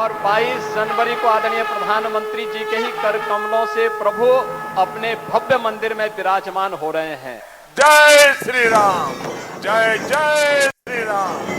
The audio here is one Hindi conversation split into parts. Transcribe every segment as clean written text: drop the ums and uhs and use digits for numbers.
और 22 जनवरी को आदरणीय प्रधानमंत्री जी के ही कर कमलों से प्रभु अपने भव्य मंदिर में विराजमान हो रहे हैं। जय श्री राम, जय जय श्री राम।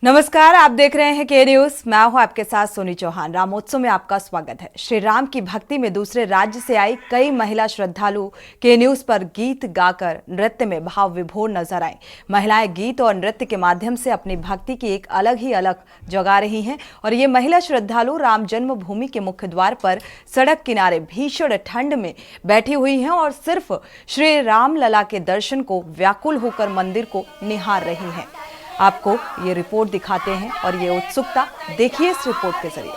नमस्कार, आप देख रहे हैं के न्यूज। मैं हूं आपके साथ सोनी चौहान। रामोत्सव में आपका स्वागत है। श्री राम की भक्ति में दूसरे राज्य से आई कई महिला श्रद्धालु के न्यूज पर गीत गाकर नृत्य में भाव विभोर नजर आए। महिलाएं गीत और नृत्य के माध्यम से अपनी भक्ति की एक अलग जगा रही हैं और ये महिला श्रद्धालु राम जन्मभूमि के मुख्य द्वार पर सड़क किनारे भीषण ठंड में बैठी हुई हैं और सिर्फ श्री राम लला के दर्शन को व्याकुल होकर मंदिर को निहार रही हैं। आपको ये रिपोर्ट दिखाते हैं और ये उत्सुकता देखिए इस रिपोर्ट के जरिए।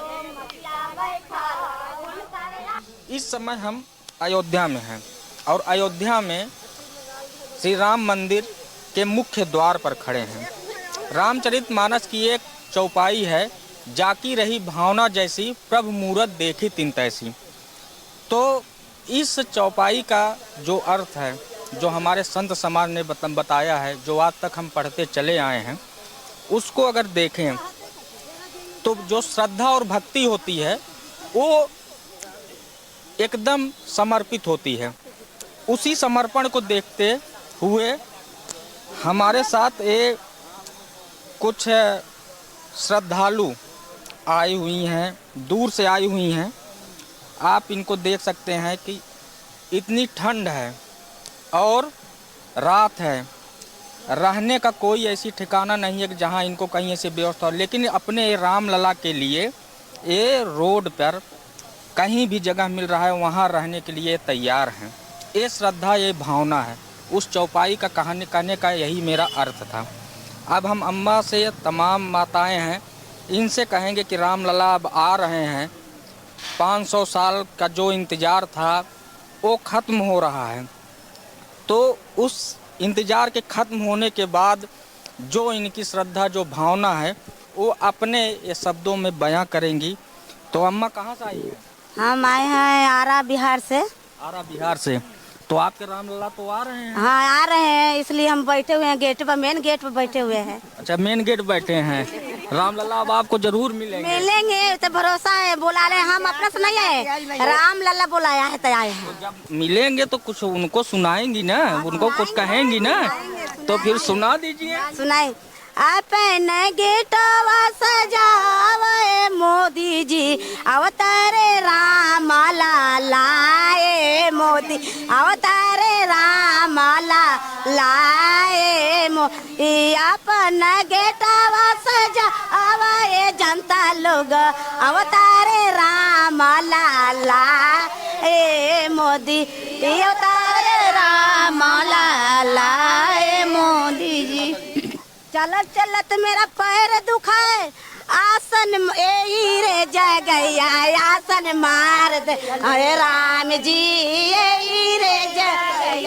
इस समय हम अयोध्या में हैं और अयोध्या में श्री राम मंदिर के मुख्य द्वार पर खड़े हैं। रामचरितमानस की एक चौपाई है, जाकी रही भावना जैसी प्रभु मूरत देखी तिन तैसी। तो इस चौपाई का जो अर्थ है, जो हमारे संत समाज ने बताया है, जो आज तक हम पढ़ते चले आए हैं, उसको अगर देखें तो जो श्रद्धा और भक्ति होती है वो एकदम समर्पित होती है। उसी समर्पण को देखते हुए हमारे साथ एक कुछ श्रद्धालु आई हुई हैं, दूर से आई हुई हैं। आप इनको देख सकते हैं कि इतनी ठंड है और रात है, रहने का कोई ऐसी ठिकाना नहीं है कि जहां इनको कहीं ऐसी व्यवस्था हो, लेकिन अपने राम लला के लिए ये रोड पर कहीं भी जगह मिल रहा है वहां रहने के लिए तैयार हैं। ये श्रद्धा, ये भावना है। उस चौपाई का कहानी कहने का यही मेरा अर्थ था। अब हम अम्मा से, तमाम माताएं हैं, इनसे कहेंगे कि राम लला अब आ रहे हैं। 500 साल का जो इंतज़ार था वो ख़त्म हो रहा है। तो उस इंतज़ार के ख़त्म होने के बाद जो इनकी श्रद्धा, जो भावना है, वो अपने ये शब्दों में बयां करेंगी। तो अम्मा कहाँ से आई है? हम आए हैं आरा बिहार से। आरा बिहार से। तो आपके रामलला तो आ रहे हैं? हाँ, आ रहे हैं, इसलिए हम बैठे हुए हैं गेट पर, मेन गेट पर बैठे हुए हैं। अच्छा, मेन गेट बैठे हैं। रामलला अब आपको जरूर मिलेंगे तो भरोसा है। बुला रहे हैं, हम अपना से नहीं आए, राम लला बुलाया है तो आए हैं। तो जब मिलेंगे तो कुछ उनको सुनाएंगी ना, उनको कुछ कहेंगी ना, तो फिर सुना दीजिए। सुनाए। अपने गेटवा सजावे मोदी जी, अवतारे राम लाए मोदी, अवतारे राम लाए मोदी। अपना गेटवा सजावे जनता लोग, अवतारे राम लाए मोदी, अवतारे राम लाए मोदी जी। चलत चलत मेरा पैर दुखाए, आसन यही रे जगैया, आसन मार दे अरे राम जी, यही रे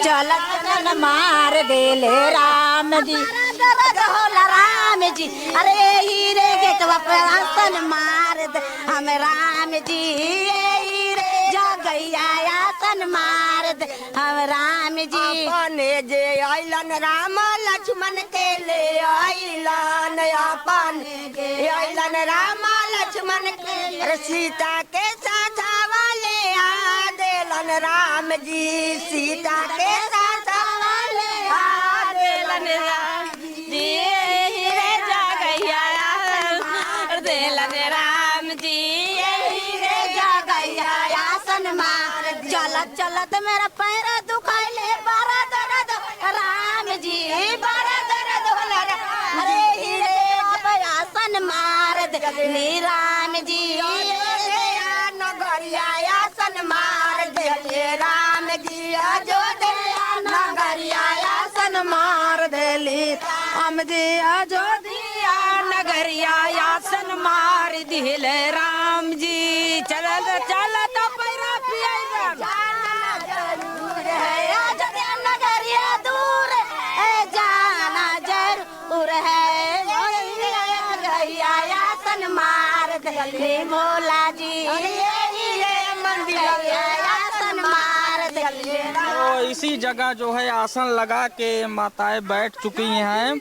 चलत मार दे ले राम जी, होला राम जी, अरे यही रे गेटवा पर आसन मार दे हम राम जी, यही रे जगैया आसन मार दे हम राम जी। अपने जे आइलन राम लक्ष्मण के ले आइलन, अपने के आइलन राम लक्ष्मण के, सीता के साथ वाले आ देलन राम जी, सीता के साथ वाले आ देलन राम जी, रे जगैया देलन राम जी, रे जगैया आसन मार। चलत चलत मेरा पैर दुखाइले, बड़ा दर्द राम जी, बड़ा दर्द होला, अरे हीरे अब आसन मार दे राम जी, नगरिया आसन मार दे राम जी, अयोध्या नगरिया आसन मार दे हम जी, अयोध्या नगरिया आसन मार दिले राम जी। चल चल तो पैरा पिया दिले भोला जी ये मंदिर आसन मार दिले। तो इसी जगह जो है आसन लगा के माताएं बैठ चुकी हैं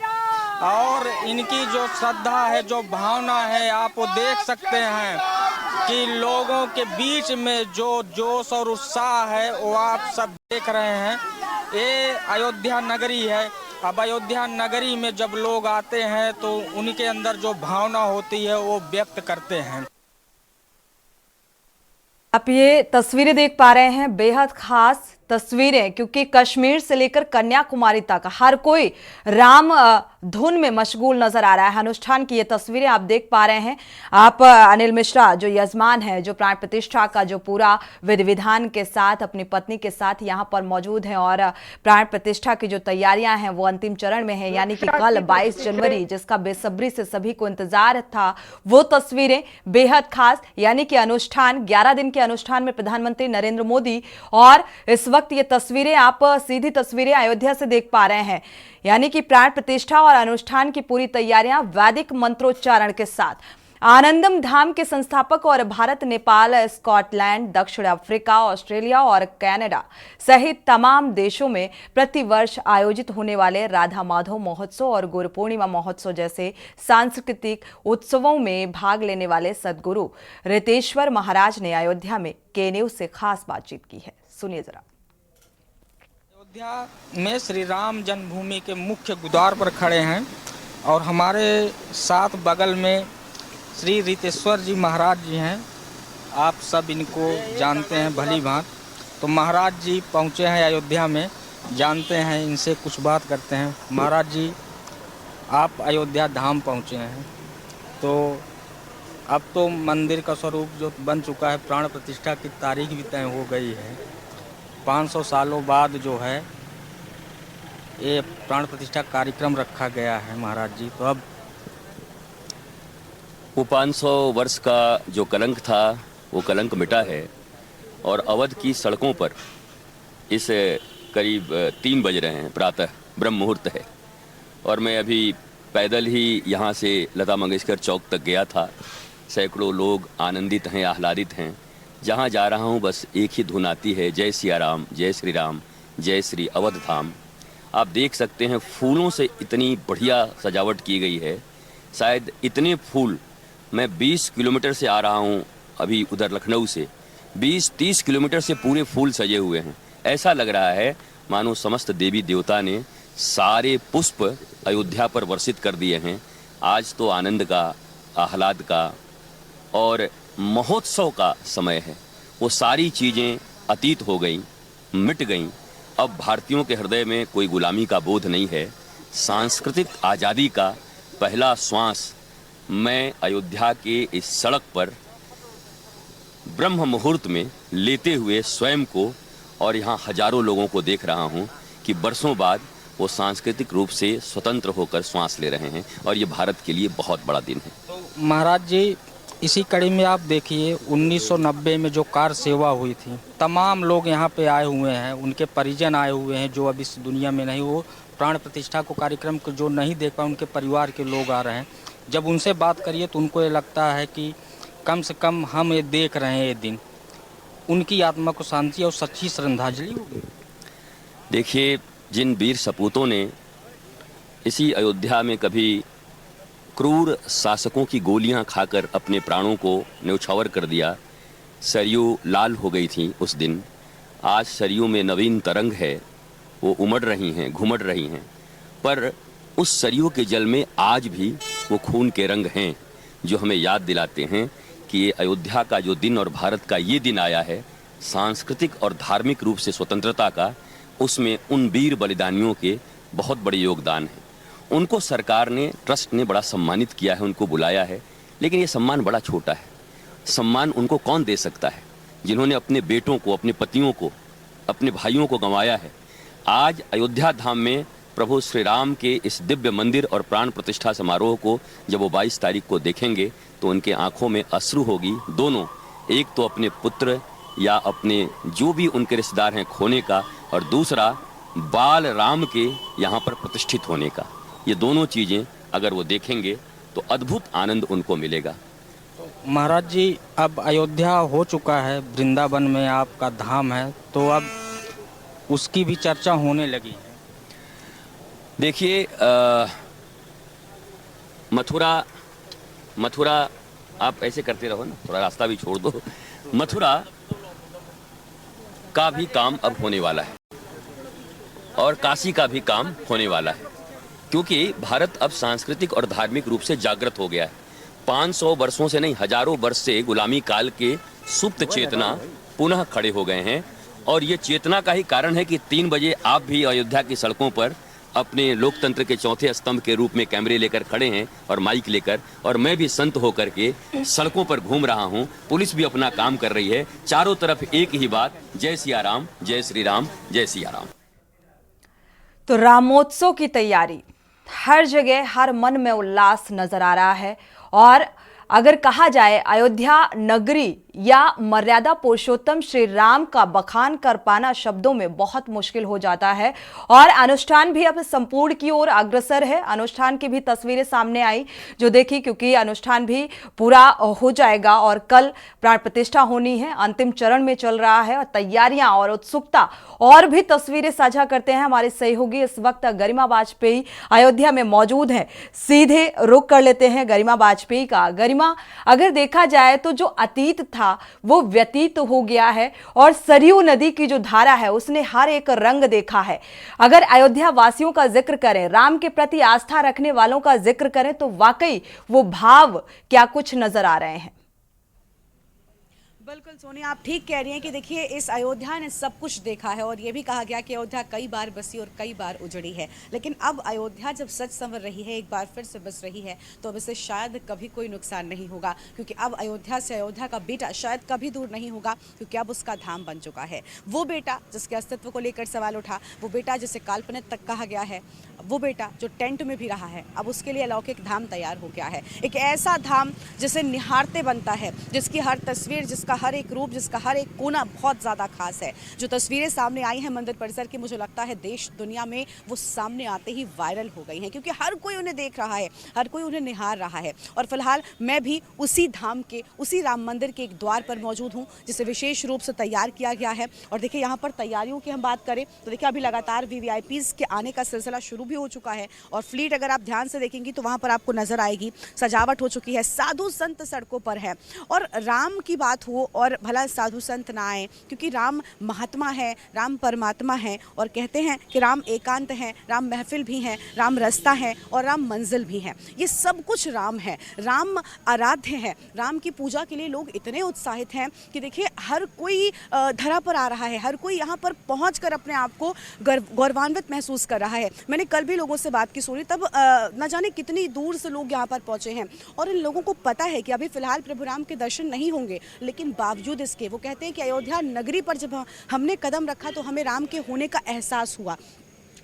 और इनकी जो श्रद्धा है, जो भावना है, आप वो देख सकते हैं कि लोगों के बीच में जो जोश और उत्साह है वो आप सब देख रहे हैं। ये अयोध्या नगरी है। अब अयोध्या नगरी में जब लोग आते हैं तो उनके अंदर जो भावना होती है वो व्यक्त करते हैं। आप ये तस्वीरें देख पा रहे हैं, बेहद खास तस्वीरें, क्योंकि कश्मीर से लेकर कन्याकुमारी तक हर कोई राम धुन में मशगूल नजर आ रहा है। अनुष्ठान की ये तस्वीरें आप देख पा रहे हैं। आप अनिल मिश्रा जो यजमान है, जो प्राण प्रतिष्ठा का जो पूरा विधि विधान के साथ अपनी पत्नी के साथ यहाँ पर मौजूद हैं और प्राण प्रतिष्ठा की जो तैयारियां हैं वो अंतिम चरण में है, यानी कि कल 22 जनवरी जिसका बेसब्री से सभी को इंतजार था, वो तस्वीरें बेहद खास, यानी कि अनुष्ठान 11 दिन के अनुष्ठान में प्रधानमंत्री नरेंद्र मोदी, और इस वक्त ये तस्वीरें आप सीधी तस्वीरें अयोध्या से देख पा रहे हैं, यानी कि प्राण प्रतिष्ठा और अनुष्ठान की पूरी तैयारियां वैदिक मंत्रोच्चारण के साथ। आनंदम धाम के संस्थापक और भारत, नेपाल, स्कॉटलैंड, दक्षिण अफ्रीका, ऑस्ट्रेलिया और कनाडा सहित तमाम देशों में प्रतिवर्ष आयोजित होने वाले राधा माधव महोत्सव और गुरु पूर्णिमा महोत्सव जैसे सांस्कृतिक उत्सवों में भाग लेने वाले सद्गुरु रितेश्वर महाराज ने अयोध्या में के न्यूज से खास बातचीत की है। सुनिए जरा। अयोध्या में श्री राम जन्मभूमि के मुख्य द्वार पर खड़े हैं और हमारे साथ बगल में श्री रितेश्वर जी महाराज जी हैं। आप सब इनको जानते हैं भली भांति। तो महाराज जी पहुँचे हैं अयोध्या में, जानते हैं इनसे कुछ बात करते हैं। महाराज जी, आप अयोध्या धाम पहुँचे हैं, तो अब तो मंदिर का स्वरूप जो बन चुका है, प्राण प्रतिष्ठा की तारीख भी तय हो गई है। 500 सालों बाद जो है ये प्राण प्रतिष्ठा कार्यक्रम रखा गया है महाराज जी। तो अब वो 500 वर्ष का जो कलंक था वो कलंक मिटा है और अवध की सड़कों पर इस करीब 3 बज रहे हैं, प्रातः ब्रह्म मुहूर्त है और मैं अभी पैदल ही यहाँ से लता मंगेशकर चौक तक गया था। सैकड़ों लोग आनंदित हैं, आह्लादित हैं। जहाँ जा रहा हूँ बस एक ही धुन आती है, जय सिया राम, जय श्री राम, जय श्री अवध धाम। आप देख सकते हैं फूलों से इतनी बढ़िया सजावट की गई है। शायद इतने फूल मैं 20 किलोमीटर से आ रहा हूँ, अभी उधर लखनऊ से 20-30 किलोमीटर से पूरे फूल सजे हुए हैं। ऐसा लग रहा है मानो समस्त देवी देवता ने सारे पुष्प अयोध्या पर वर्षित कर दिए हैं। आज तो आनंद का, आह्लाद का और महोत्सव का समय है। वो सारी चीज़ें अतीत हो गईं, मिट गईं। अब भारतीयों के हृदय में कोई गुलामी का बोध नहीं है। सांस्कृतिक आज़ादी का पहला श्वास मैं अयोध्या के इस सड़क पर ब्रह्म मुहूर्त में लेते हुए स्वयं को और यहाँ हजारों लोगों को देख रहा हूँ कि बरसों बाद वो सांस्कृतिक रूप से स्वतंत्र होकर श्वास ले रहे हैं और ये भारत के लिए बहुत बड़ा दिन है। तो महाराज जी, इसी कड़ी में आप देखिए 1990 में जो कार सेवा हुई थी, तमाम लोग यहाँ पे आए हुए हैं, उनके परिजन आए हुए हैं जो अब इस दुनिया में नहीं, वो प्राण प्रतिष्ठा को कार्यक्रम को जो नहीं देख पाए उनके परिवार के लोग आ रहे हैं। जब उनसे बात करिए तो उनको ये लगता है कि कम से कम हम ये देख रहे हैं ये दिन, उनकी आत्मा को शांति और सच्ची श्रद्धांजलि होगी। देखिए, जिन वीर सपूतों ने इसी अयोध्या में कभी क्रूर शासकों की गोलियां खाकर अपने प्राणों को न्यौछावर कर दिया, सरयू लाल हो गई थी उस दिन। आज सरयू में नवीन तरंग है, वो उमड़ रही हैं, घुमड़ रही हैं, पर उस सरयू के जल में आज भी वो खून के रंग हैं जो हमें याद दिलाते हैं कि ये अयोध्या का जो दिन और भारत का ये दिन आया है सांस्कृतिक और धार्मिक रूप से स्वतंत्रता का, उसमें उन वीर बलिदानियों के बहुत बड़े योगदान हैं। उनको सरकार ने, ट्रस्ट ने बड़ा सम्मानित किया है, उनको बुलाया है, लेकिन ये सम्मान बड़ा छोटा है। सम्मान उनको कौन दे सकता है जिन्होंने अपने बेटों को, अपने पतियों को, अपने भाइयों को गंवाया है। आज अयोध्या धाम में प्रभु श्री राम के इस दिव्य मंदिर और प्राण प्रतिष्ठा समारोह को जब वो 22 तारीख को देखेंगे तो उनके आंखों में अश्रु होगी। दोनों, एक तो अपने पुत्र या अपने जो भी उनके रिश्तेदार हैं खोने का, और दूसरा बाल राम के यहाँ पर प्रतिष्ठित होने का। ये दोनों चीज़ें अगर वो देखेंगे तो अद्भुत आनंद उनको मिलेगा। तो महाराज जी, अब अयोध्या हो चुका है, वृंदावन में आपका धाम है, तो अब उसकी भी चर्चा होने लगी है। देखिए, मथुरा आप ऐसे करते रहो ना, थोड़ा रास्ता भी छोड़ दो। मथुरा का भी काम अब होने वाला है और काशी का भी काम होने वाला है, क्योंकि भारत अब सांस्कृतिक और धार्मिक रूप से जागृत हो गया है। 500 वर्षों से नहीं, हजारों वर्ष से गुलामी काल के सुप्त चेतना पुनः खड़े हो गए हैं। और ये चेतना का ही कारण है कि 3 बजे आप भी अयोध्या की सड़कों पर अपने लोकतंत्र के चौथे स्तंभ के रूप में कैमरे लेकर खड़े हैं और माइक लेकर, और मैं भी संत होकर के सड़कों पर घूम रहा हूं। पुलिस भी अपना काम कर रही है। चारों तरफ एक ही बात, जय सिया राम, जय श्री राम, जय सिया राम। तो रामोत्सव की तैयारी हर जगह, हर मन में उल्लास नजर आ रहा है। और अगर कहा जाए अयोध्या नगरी या मर्यादा पुरुषोत्तम श्री राम का बखान कर पाना शब्दों में बहुत मुश्किल हो जाता है। और अनुष्ठान भी अब संपूर्ण की ओर अग्रसर है। अनुष्ठान की भी तस्वीरें सामने आई जो देखी, क्योंकि अनुष्ठान भी पूरा हो जाएगा और कल प्राण प्रतिष्ठा होनी है, अंतिम चरण में चल रहा है। और तैयारियां और उत्सुकता और भी तस्वीरें साझा करते हैं हमारे सहयोगी। इस वक्त गरिमा वाजपेयी अयोध्या में मौजूद है, सीधे रुख कर लेते हैं गरिमा वाजपेयी का। गरिमा, अगर देखा जाए तो जो अतीत था वो व्यतीत हो गया है और सरयू नदी की जो धारा है उसने हर एक रंग देखा है। अगर अयोध्या वासियों का जिक्र करें, राम के प्रति आस्था रखने वालों का जिक्र करें, तो वाकई वो भाव क्या कुछ नजर आ रहे हैं। बिल्कुल सोनी, आप ठीक कह रही हैं कि देखिए इस अयोध्या ने सब कुछ देखा है और ये भी कहा गया कि अयोध्या कई बार बसी और कई बार उजड़ी है, लेकिन अब अयोध्या जब सच संवर रही है, एक बार फिर से बस रही है, तो अब इसे शायद कभी कोई नुकसान नहीं होगा, क्योंकि अब अयोध्या से अयोध्या का बेटा शायद कभी दूर नहीं होगा, क्योंकि अब उसका धाम बन चुका है। वो बेटा जिसके अस्तित्व को लेकर सवाल उठा, वो बेटा जिसे काल्पनिक तक कहा गया है, वो बेटा जो टेंट में भी रहा है, अब उसके लिए अलौकिक धाम तैयार हो गया है। एक ऐसा धाम जिसे निहारते बनता है, जिसकी हर तस्वीर, जिसका हर एक रूप, जिसका हर एक कोना बहुत ज़्यादा खास है। जो तस्वीरें सामने आई हैं मंदिर परिसर की, मुझे लगता है देश दुनिया में वो सामने आते ही वायरल हो गई हैं, क्योंकि हर कोई उन्हें देख रहा है, हर कोई उन्हें निहार रहा है। और फिलहाल मैं भी उसी धाम के, उसी राम मंदिर के एक द्वार पर मौजूद हूँ, जिसे विशेष रूप से तैयार किया गया है। और देखिए यहाँ पर तैयारियों की हम बात करें तो देखिए अभी लगातार VVIPs के आने का सिलसिला शुरू भी हो चुका है और फ्लीट अगर आप ध्यान से देखेंगी तो वहाँ पर आपको नजर आएगी, सजावट हो चुकी है, साधु संत सड़कों पर है। और राम की बात हो और भला साधु संत ना आए, क्योंकि राम महात्मा है, राम परमात्मा है, और कहते हैं कि राम एकांत है, राम महफिल भी है, राम रास्ता है और राम मंजिल भी है। ये सब कुछ राम है, राम आराध्य है। राम की पूजा के लिए लोग इतने उत्साहित हैं कि देखिए हर कोई धरा पर आ रहा है, हर कोई यहाँ पर पहुँचकर अपने आप को गौरवान्वित महसूस कर रहा है। मैंने कल भी लोगों से बात की सुनी, तब न जाने कितनी दूर से लोग यहाँ पर पहुँचे हैं और इन लोगों को पता है कि अभी फिलहाल प्रभु राम के दर्शन नहीं होंगे, लेकिन बावजूद इसके वो कहते हैं कि अयोध्या नगरी पर जब हमने कदम रखा तो हमें राम के होने का एहसास हुआ।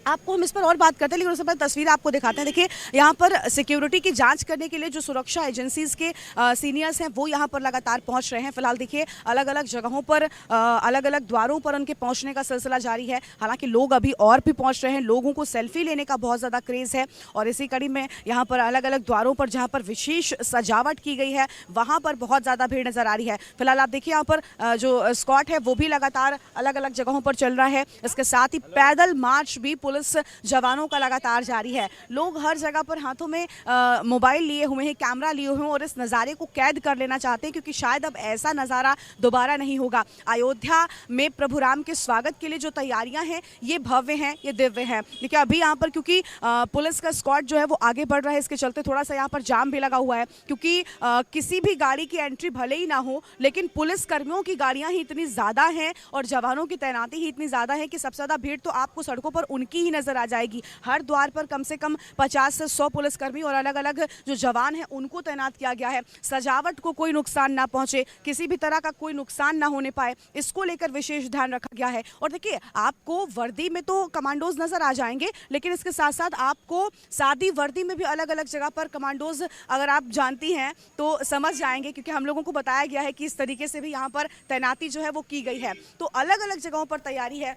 आपको हम इस पर और बात करते हैं, लेकिन उससे पहले तस्वीर आपको दिखाते हैं। देखिए यहाँ पर सिक्योरिटी की जांच करने के लिए जो सुरक्षा एजेंसीज के सीनियर्स हैं वो यहाँ पर लगातार पहुँच रहे हैं। फिलहाल देखिए अलग अलग जगहों पर, अलग अलग द्वारों पर उनके पहुँचने का सिलसिला जारी है। हालांकि लोग अभी और भी पहुँच रहे हैं, लोगों को सेल्फी लेने का बहुत ज़्यादा क्रेज़ है और इसी कड़ी में यहाँ पर अलग अलग द्वारों पर जहाँ पर विशेष सजावट की गई है वहाँ पर बहुत ज़्यादा भीड़ नज़र आ रही है। फिलहाल आप देखिए यहाँ पर जो स्क्वाड है वो भी लगातार अलग अलग जगहों पर चल रहा है। इसके साथ ही पैदल मार्च भी पुलिस जवानों का लगातार जारी है। लोग हर जगह पर हाथों में मोबाइल लिए हुए हैं, कैमरा लिए हुए हैं और इस नज़ारे को कैद कर लेना चाहते हैं, क्योंकि शायद अब ऐसा नज़ारा दोबारा नहीं होगा। अयोध्या में प्रभु राम के स्वागत के लिए जो तैयारियां हैं ये भव्य हैं, ये दिव्य हैं। देखिए अभी यहाँ पर क्योंकि पुलिस का स्क्वाड जो है वो आगे बढ़ रहा है, इसके चलते थोड़ा सा यहाँ पर जाम भी लगा हुआ है, क्योंकि किसी भी गाड़ी की एंट्री भले ही ना हो, लेकिन पुलिस कर्मियों की गाड़ियाँ ही इतनी ज़्यादा हैं और जवानों की तैनाती ही इतनी ज़्यादा है कि सबसे ज़्यादा भीड़ तो आपको सड़कों पर उनकी ही नज़र आ जाएगी। हर द्वार पर कम से कम 50 से 100 पुलिसकर्मी और अलग अलग जो जवान हैं उनको तैनात किया गया है। सजावट को कोई नुकसान ना पहुंचे, किसी भी तरह का कोई नुकसान ना होने पाए, इसको लेकर विशेष ध्यान रखा गया है। और देखिए आपको वर्दी में तो कमांडोज नजर आ जाएंगे, लेकिन इसके साथ साथ आपको सादी वर्दी में भी अलग अलग जगह पर कमांडोज अगर आप जानती हैं तो समझ जाएंगे, क्योंकि हम लोगों को बताया गया है कि इस तरीके से भी यहाँ पर तैनाती जो है वो की गई है। तो अलग अलग जगहों पर तैयारी है।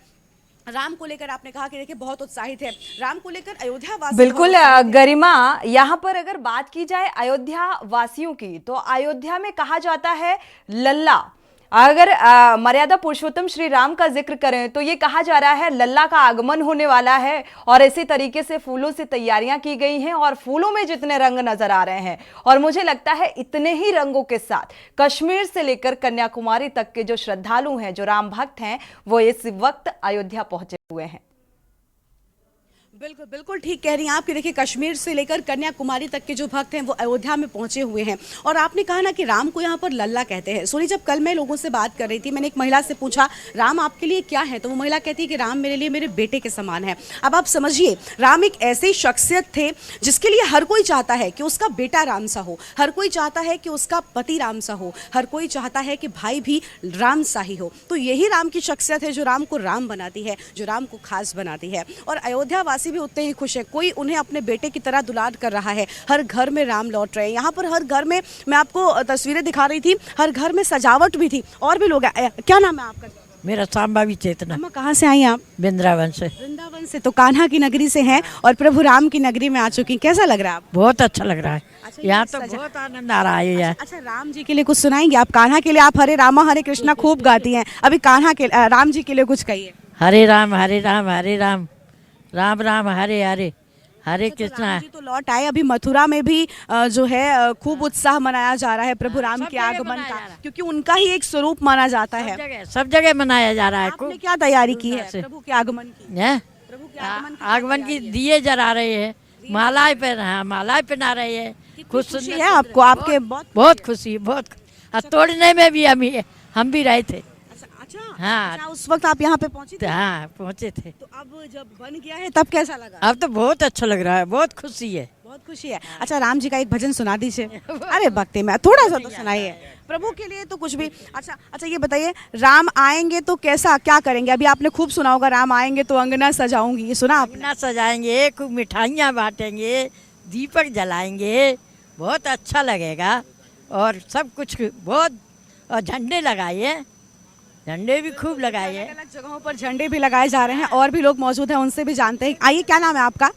राम को लेकर आपने कहा कि देखिए बहुत उत्साहित है, राम को लेकर अयोध्या वासी बिल्कुल बहुत उत्साहित हैं। गरिमा, यहाँ पर अगर बात की जाए अयोध्या वासियों की तो अयोध्या में कहा जाता है लल्ला। अगर मर्यादा पुरुषोत्तम श्री राम का जिक्र करें तो ये कहा जा रहा है लल्ला का आगमन होने वाला है और इसी तरीके से फूलों से तैयारियां की गई हैं और फूलों में जितने रंग नजर आ रहे हैं और मुझे लगता है इतने ही रंगों के साथ कश्मीर से लेकर कन्याकुमारी तक के जो श्रद्धालु हैं, जो राम भक्त हैं, वो इस वक्त अयोध्या पहुंचे हुए हैं। बिल्कुल बिल्कुल ठीक कह रही हैं आप कि देखिए कश्मीर से लेकर कन्याकुमारी तक के जो भक्त हैं वो अयोध्या में पहुंचे हुए हैं। और आपने कहा ना कि राम को यहाँ पर लल्ला कहते हैं। सोनी, जब कल मैं लोगों से बात कर रही थी, मैंने एक महिला से पूछा राम आपके लिए क्या है, तो वो महिला कहती है कि राम मेरे लिए मेरे बेटे के समान है। अब आप समझिए, राम एक ऐसे शख्सियत थे जिसके लिए हर कोई चाहता है कि उसका बेटा राम सा हो, हर कोई चाहता है कि उसका पति राम सा हो, हर कोई चाहता है कि भाई भी राम सा ही हो। तो यही राम की शख्सियत है जो राम को राम बनाती है, जो राम को खास बनाती है। और अयोध्या वासी भी उतने ही खुश है, कोई उन्हें अपने बेटे की तरह दुलार कर रहा है। हर घर में राम लौट रहे हैं। यहाँ पर हर घर में, मैं आपको तस्वीरें दिखा रही थी, हर घर में सजावट भी थी और भी लोग हैं। क्या नाम है आपका? मेरा सांबावी चेतना। अम्मा, कहाँ से आई आप? वृंदावन से। वृंदावन से। तो कान्हा की नगरी से हैं और प्रभु राम की नगरी में आ चुकी। कैसा लग रहा है आपको? बहुत अच्छा लग रहा है। अच्छा, यहाँ तो सजा- बहुत आनंद आ रहा है यार। अच्छा, राम जी के लिए कुछ सुनाएंगे आप? कान्हा के लिए आप हरे रामा हरे कृष्णा खूब गाती हैं, अभी कान्हा के राम जी के लिए कुछ कहिए। हरे राम हरे राम हरे राम, राम राम हरे हरे, हरे कृष्णा। राम जी तो लौट आए। अभी मथुरा में भी जो है खूब उत्साह मनाया जा रहा है प्रभु राम सब के जगह आगमन मनाया का, जा रहा है। क्योंकि उनका ही एक स्वरूप माना जाता है। सब जगह मनाया जा रहा है। आपने क्या तैयारी की है से। प्रभु के आगमन की? हैं? प्रभु के आगमन की आगमन की दिए जला रहे हैं, मालाएं पहना, मालाएं पहना रहे हैं। खुशी है आपको? आपके बहुत खुशी, बहुत। और तोड़ने में भी हम भी रहे थे। अच्छा, हाँ। अच्छा, उस वक्त आप यहाँ पे पहुंची थी? हाँ, पहुँचे थे। तो अब जब बन गया है तब कैसा लगा? अब तो बहुत अच्छा लग रहा है, बहुत खुशी है। बहुत खुशी है। अच्छा, राम जी का एक भजन सुना दीजिए। अरे भक्ति में थोड़ा सा तो सुनाइए, प्रभु के लिए तो कुछ भी। अच्छा, ये बताइए, राम आएंगे तो कैसा क्या करेंगे? अभी आपने खूब सुना होगा, राम आएंगे तो अंगना सजाऊंगी, ये सुना आपने? अंगना सजाएंगे, खूब मिठाइयाँ बांटेंगे, दीपक जलाएंगे, बहुत अच्छा लगेगा। और सब कुछ बहुत, और झंडे लगाइए, झंडे भी खूब लगाइए। अलग अलग जगहों पर झंडे भी लगाए जा रहे हैं और भी लोग मौजूद हैं, उनसे भी जानते हैं। आइए, क्या नाम है आपका?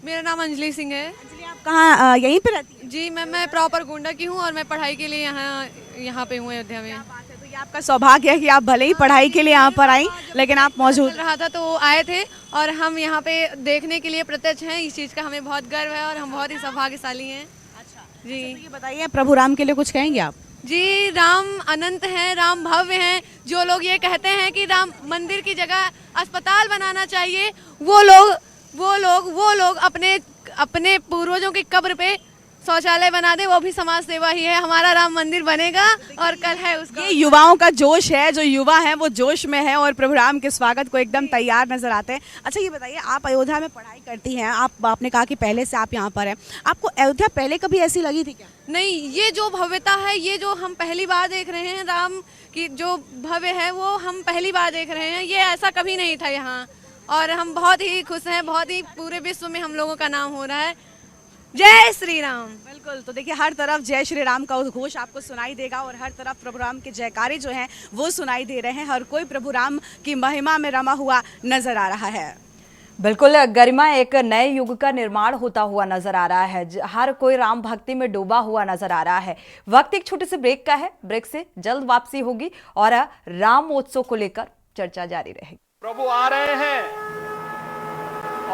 मेरा नाम अंजलि सिंह है। अंजलि, आप कहाँ यहीं पे रहती हैं? जी, मैं प्रॉपर गोंडा की हूँ और मैं पढ़ाई के लिए यहाँ पे हूँ अयोध्या में। बात है, तो ये आपका सौभाग्य है कि आप भले ही पढ़ाई के लिए यहाँ पर आई, लेकिन आप मौजूद चल रहा था तो आए थे और हम यहाँ पे देखने के लिए प्रत्यक्ष हैं। इस चीज़ का हमें बहुत गर्व है और हम बहुत ही सौभाग्यशाली हैं। अच्छा जी, ये बताइए, प्रभु राम के लिए कुछ कहेंगे आप? जी, राम अनंत हैं, राम भव्य हैं। जो लोग ये कहते हैं कि राम मंदिर की जगह अस्पताल बनाना चाहिए, वो लोग अपने पूर्वजों की कब्र पे शौचालय बना दे, वो भी समाज सेवा ही है। हमारा राम मंदिर बनेगा और कल है उसका। ये युवाओं का जोश है, जो युवा है वो जोश में है और प्रभु राम के स्वागत को एकदम तैयार नजर आते हैं। अच्छा, ये बताइए, आप अयोध्या में पढ़ाई करती हैं, आपने कहा कि पहले से आप यहाँ पर हैं, आपको अयोध्या पहले कभी ऐसी लगी थी क्या? नहीं, ये जो भव्यता है, ये जो हम पहली बार देख रहे हैं, राम की जो भव्य है वो हम पहली बार देख रहे हैं। ये ऐसा कभी नहीं था यहाँ और हम बहुत ही खुश हैं। बहुत ही पूरे विश्व में हम लोगों का नाम हो रहा है। जय श्री राम। बिल्कुल, तो देखिए हर तरफ जय श्री राम का उद्घोष आपको सुनाई देगा और हर तरफ प्रभु राम के जयकारे जो हैं वो सुनाई दे रहे हैं। हर कोई प्रभु राम की महिमा में रमा हुआ नजर आ रहा है। बिल्कुल गरिमा, एक नए युग का निर्माण होता हुआ नजर आ रहा है। हर कोई राम भक्ति में डूबा हुआ नजर आ रहा है। वक्त एक छोटे से ब्रेक का है, ब्रेक से जल्द वापसी होगी और रामोत्सव को लेकर चर्चा जारी रहेगी। प्रभु आ रहे हैं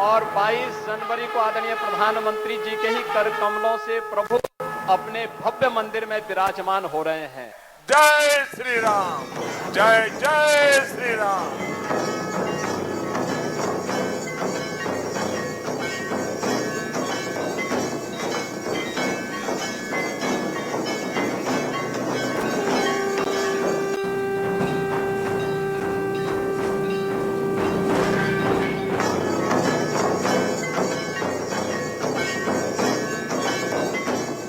और 22 जनवरी को आदरणीय प्रधानमंत्री जी के ही कर कमलों से प्रभु अपने भव्य मंदिर में विराजमान हो रहे हैं। जय श्री राम, जय जय श्री राम।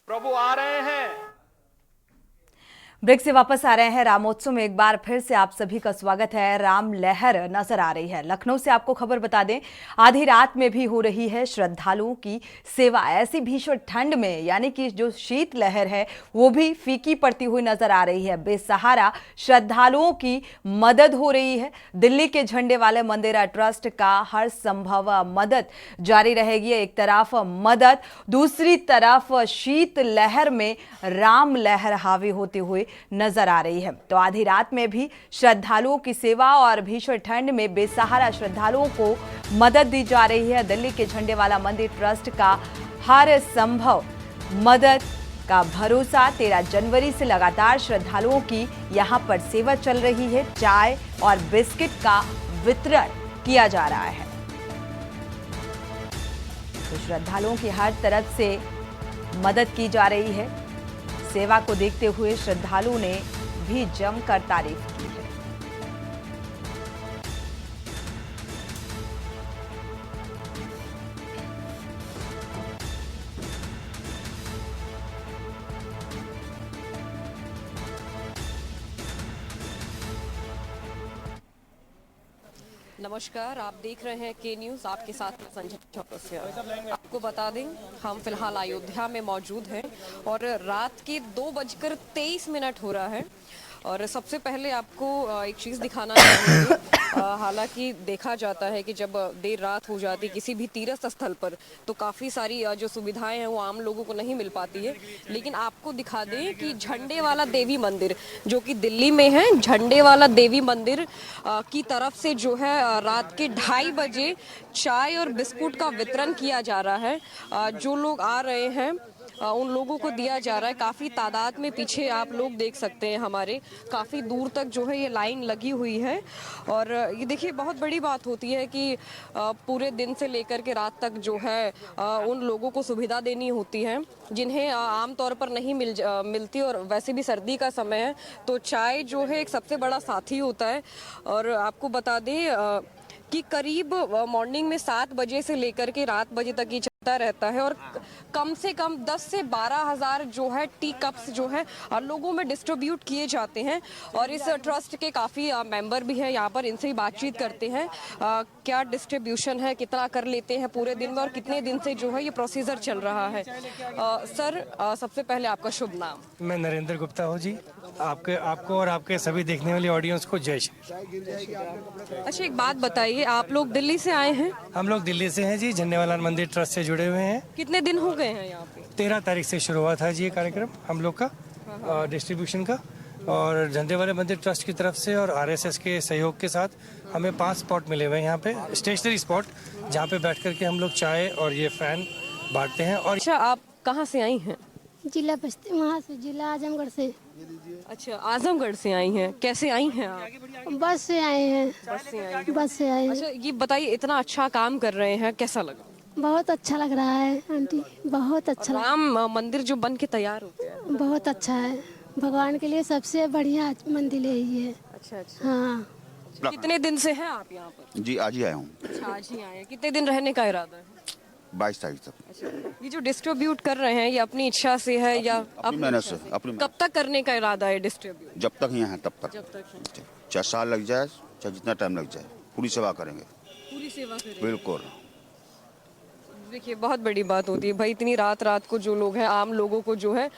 प्रभु आ रहे हैं। ब्रेक से वापस आ रहे हैं। रामोत्सव में एक बार फिर से आप सभी का स्वागत है। राम लहर नजर आ रही है। लखनऊ से आपको खबर बता दें, आधी रात में भी हो रही है श्रद्धालुओं की सेवा। ऐसी भीषण ठंड में यानी कि जो शीत लहर है वो भी फीकी पड़ती हुई नजर आ रही है। बेसहारा श्रद्धालुओं की मदद हो रही है। दिल्ली के झंडे वाले मंदिर ट्रस्ट का हर संभव मदद जारी रहेगी। एक तरफ मदद, दूसरी तरफ शीत लहर में राम लहर हावी होती हुई नजर आ रही है। तो आधी रात में भी श्रद्धालुओं की सेवा और भीषण ठंड में बेसहारा श्रद्धालुओं को मदद दी जा रही है। दिल्ली के झंडे वाला मंदिर ट्रस्ट का हर संभव मदद का भरोसा। 13 जनवरी से लगातार श्रद्धालुओं की यहां पर सेवा चल रही है। चाय और बिस्किट का वितरण किया जा रहा है। तो श्रद्धालुओं की हर तरफ से मदद की जा रही है। सेवा को देखते हुए श्रद्धालुओं ने भी जमकर तारीफ की है। नमस्कार, आप देख रहे हैं के न्यूज़, आपके साथ में संजय चौरसिया। आपको बता दें, हम फिलहाल अयोध्या में मौजूद हैं और रात के 2:23 हो रहा है। और सबसे पहले आपको एक चीज़ दिखाना चाहूँगी। हालांकि देखा जाता है कि जब देर रात हो जाती किसी भी तीर्थ स्थल पर तो काफ़ी सारी जो सुविधाएं हैं वो आम लोगों को नहीं मिल पाती है। लेकिन आपको दिखा दें कि झंडे वाला देवी मंदिर जो कि दिल्ली में है, झंडे वाला देवी मंदिर की तरफ से जो है रात के 2:30 बजे चाय और बिस्कुट का वितरण किया जा रहा है। जो लोग आ रहे हैं उन लोगों को दिया जा रहा है। काफ़ी तादाद में पीछे आप लोग देख सकते हैं, हमारे काफ़ी दूर तक जो है ये लाइन लगी हुई है। और ये देखिए, बहुत बड़ी बात होती है कि पूरे दिन से लेकर के रात तक जो है उन लोगों को सुविधा देनी होती है जिन्हें आम तौर पर नहीं मिलती। और वैसे भी सर्दी का समय है तो चाय जो है एक सबसे बड़ा साथी होता है। और आपको बता दें कि करीब मॉर्निंग में 7 बजे से लेकर के रात बजे तक ये चलता रहता है। और कम से कम 10 से 12 हज़ार जो है टी कप्स जो है लोगों में डिस्ट्रीब्यूट किए जाते हैं। और इस ट्रस्ट के काफ़ी मेंबर भी हैं यहाँ पर, इनसे ही बातचीत करते हैं क्या डिस्ट्रीब्यूशन है, कितना कर लेते हैं पूरे दिन में और कितने दिन से जो है ये प्रोसीजर चल रहा है। सर, सबसे पहले आपका शुभ नाम। मैं नरेंद्र गुप्ता हूँ जी। आपको और आपके सभी देखने वाली ऑडियंस को जय श्री। अच्छा, एक बात बताइए, आप लोग दिल्ली से आए हैं? हम लोग दिल्ली से हैं जी, झंडे वाला मंदिर ट्रस्ट से जुड़े हुए हैं। कितने दिन हो गए हैं यहाँ पे? 13 तारीख से शुरू हुआ था जी ये कार्यक्रम हम लोग का डिस्ट्रीब्यूशन का। और झंडे वाले मंदिर ट्रस्ट की तरफ से और RSS के सहयोग के साथ हमें 5 स्पॉट मिले हुए हैं यहाँ पे, स्टेशनरी स्पॉट, जहाँ पे बैठ करके हम लोग चाय और ये फैन बांटते हैं। और अच्छा, आप कहाँ से आई हैं? जिला बस्ती, वहाँ से, जिला आजमगढ़ से। अच्छा, आजमगढ़ से आई हैं। कैसे आई हैं आप? बस से आए हैं। बस से आई हैं। बस से आए हैं। अच्छा, ये बताइए, इतना अच्छा काम कर रहे हैं, कैसा लगा? बहुत अच्छा लग रहा है आंटी, बहुत अच्छा। राम मंदिर जो बन के तैयार हो गया है, बहुत अच्छा है। भगवान के लिए सबसे बढ़िया मंदिर यही है। अच्छा। हाँ। कितने दिन से हैं आप यहाँ पर? जी आज ही आया हूँ। अच्छा, आज ही आए हैं। कितने दिन रहने का इरादा है? 22 तारीख तक। अच्छा, ये जो डिस्ट्रीब्यूट कर रहे हैं ये अपनी इच्छा से है या अपनी मेहनत से? अपनी। कब तक करने का इरादा है डिस्ट्रीब्यूट? जब तक यहाँ है तब तक। जब तक। चाहे साल लग जाए, चाहे जितना टाइम लग जाए, पूरी सेवा करेंगे। पूरी सेवा करेंगे, बिल्कुल। देखिए, बहुत बड़ी बात होती है भाई, इतनी रात को जो लोग हैं, आम लोगों को जो है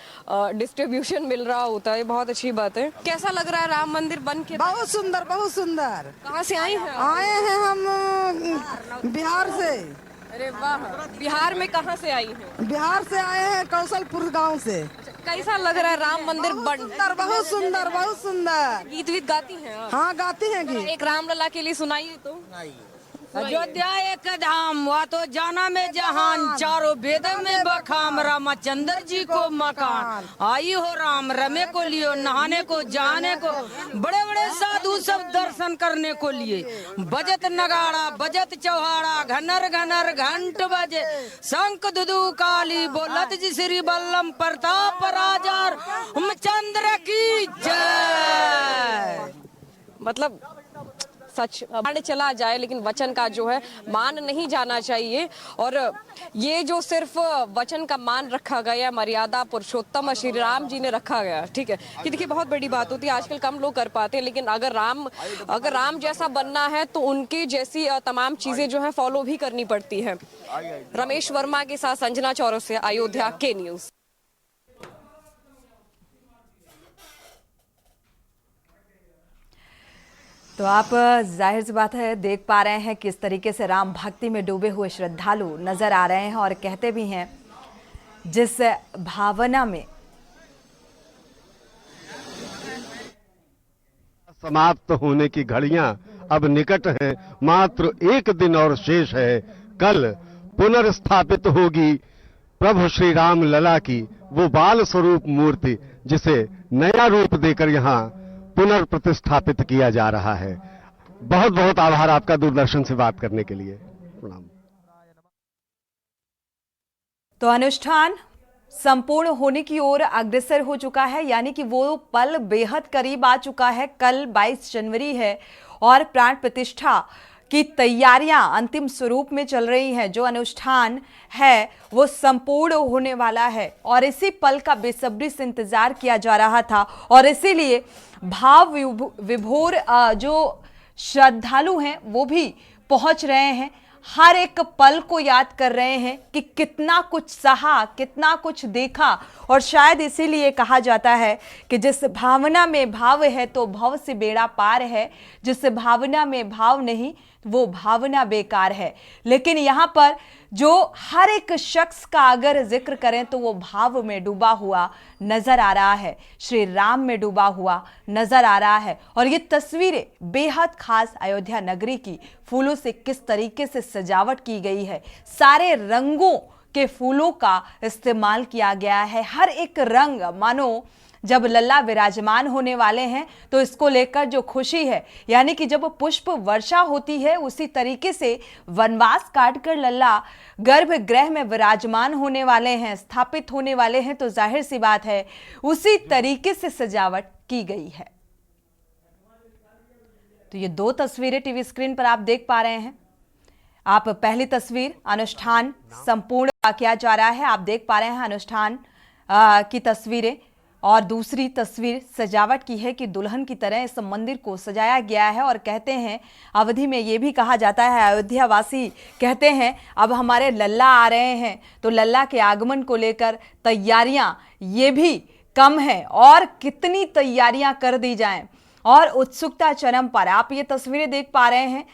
डिस्ट्रीब्यूशन मिल रहा होता है, बहुत अच्छी बात है। कैसा लग रहा है राम मंदिर बन के? बहुत सुंदर, बहुत सुंदर। कहाँ से आई हैं? आए हैं हम बिहार से। अरे वाह, बिहार में कहाँ से आई हैं? बिहार से आए हैं कौशलपुर गांव से। कैसा लग रहा है राम मंदिर बन? बहुत सुंदर, बहुत सुंदर। गीत वीत गाती हैं आप? हाँ, गाती हैं गीत। एक रामलला के लिए सुनाइए तो। अयोध्या एक धाम, वहाँ तो जाना में जहान, चारों वेद में बखाम, रामचंद्र जी को मकान। आई हो राम, रमे को लियो, नहाने को, जाने को, बड़े बड़े साधु सब दर्शन करने को लिए। बजत नगाड़ा, बजत चौहाड़ा, घनर घनर घंट बजे, शंख दुदु काली, बोलत जी श्री बल्लम प्रताप राजा रामचंद्र की जय। मतलब सच बढ़ चला जाए, लेकिन वचन का जो है मान नहीं जाना चाहिए। और ये जो सिर्फ वचन का मान रखा गया, मर्यादा पुरुषोत्तम श्री राम जी ने रखा गया, ठीक है, कि देखिए बहुत बड़ी बात होती है, आजकल कम लोग कर पाते हैं, लेकिन अगर राम जैसा बनना है तो उनकी जैसी तमाम चीजें जो है फॉलो भी करनी पड़ती है। रमेश वर्मा के साथ संजना चौरसिया, अयोध्या के न्यूज। तो आप जाहिर सी बात है देख पा रहे हैं किस तरीके से राम भक्ति में डूबे हुए श्रद्धालु नजर आ रहे हैं और कहते भी हैं जिस भावना में समाप्त होने की घड़ियां अब निकट हैं, मात्र एक दिन और शेष है। कल पुनर्स्थापित होगी प्रभु श्री राम लला की वो बाल स्वरूप मूर्ति, जिसे नया रूप देकर यहाँ पुनर्प्रतिष्ठापित किया जा रहा है। बहुत बहुत आभार आपका दूरदर्शन से बात करने के लिए। प्रणाम। तो अनुष्ठान संपूर्ण होने की ओर अग्रसर हो चुका है, यानी कि वो पल बेहद करीब आ चुका है। कल 22 जनवरी है और प्राण प्रतिष्ठा की तैयारियां अंतिम स्वरूप में चल रही हैं। जो अनुष्ठान है वो संपूर्ण होने वाला है और इसी पल का बेसब्री से इंतजार किया जा रहा था और इसीलिए भाव विभोर जो श्रद्धालु हैं वो भी पहुंच रहे हैं। हर एक पल को याद कर रहे हैं कि कितना कुछ सहा, कितना कुछ देखा और शायद इसीलिए कहा जाता है कि जिस भावना में भाव है तो भव से बेड़ा पार है, जिस भावना में भाव नहीं वो भावना बेकार है। लेकिन यहाँ पर जो हर एक शख्स का अगर जिक्र करें तो वो भाव में डूबा हुआ नजर आ रहा है, श्री राम में डूबा हुआ नजर आ रहा है। और ये तस्वीरें बेहद खास अयोध्या नगरी की फूलों से किस तरीके से सजावट की गई है, सारे रंगों के फूलों का इस्तेमाल किया गया है। हर एक रंग मानो जब लल्ला विराजमान होने वाले हैं तो इसको लेकर जो खुशी है, यानी कि जब पुष्प वर्षा होती है उसी तरीके से वनवास काटकर लल्ला गर्भगृह में विराजमान होने वाले हैं, स्थापित होने वाले हैं, तो जाहिर सी बात है उसी तरीके से सजावट की गई है। तो ये दो तस्वीरें टीवी स्क्रीन पर आप देख पा रहे हैं। आप पहली तस्वीर अनुष्ठान संपूर्ण किया जा रहा है, आप देख पा रहे हैं अनुष्ठान की तस्वीरें, और दूसरी तस्वीर सजावट की है कि दुल्हन की तरह इस मंदिर को सजाया गया है। और कहते हैं अवधि में ये भी कहा जाता है, अयोध्या वासी कहते हैं अब हमारे लल्ला आ रहे हैं, तो लल्ला के आगमन को लेकर तैयारियां ये भी कम है और कितनी तैयारियां कर दी जाएं और उत्सुकता चरम पर। आप ये तस्वीरें देख पा रहे हैं